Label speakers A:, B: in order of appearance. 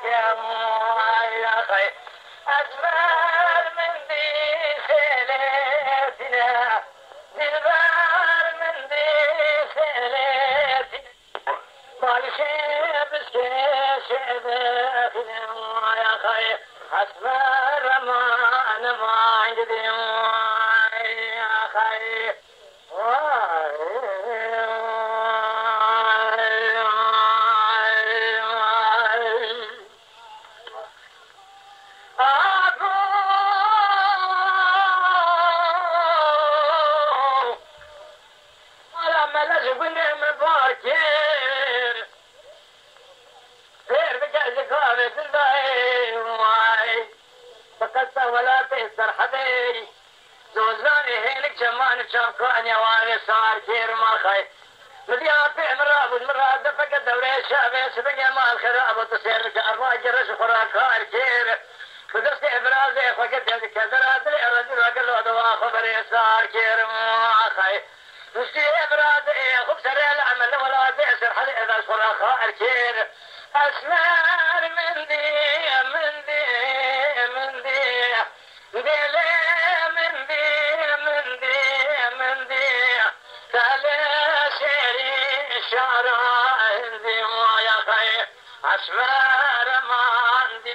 A: يا خي أجمل من ذي خيلتنا دلبر من ذي خيلتنا بالشيب شيبنا يا خي أسمر ما أنا ما عندي يا خي ولا تيسر حدي زوزاني هينك شمان شافكاني واغي صار كير ما خي مديا في مرابط مراد فقد دوري شابي سبقي مال خراب وتصير كأربع جرس خراكار كير فدست إبرازي فقد يدك كذرات لي رجل وقل له دوا خبري صار كير ما خي نسي إبرازي خب سري العمل ولا تيسر حدي إذا خراكار كير أسمار من دي من دي من دي ديلي من دي من دي من دي تالي شيري شارع دي ما يا خي أسمار ما عندي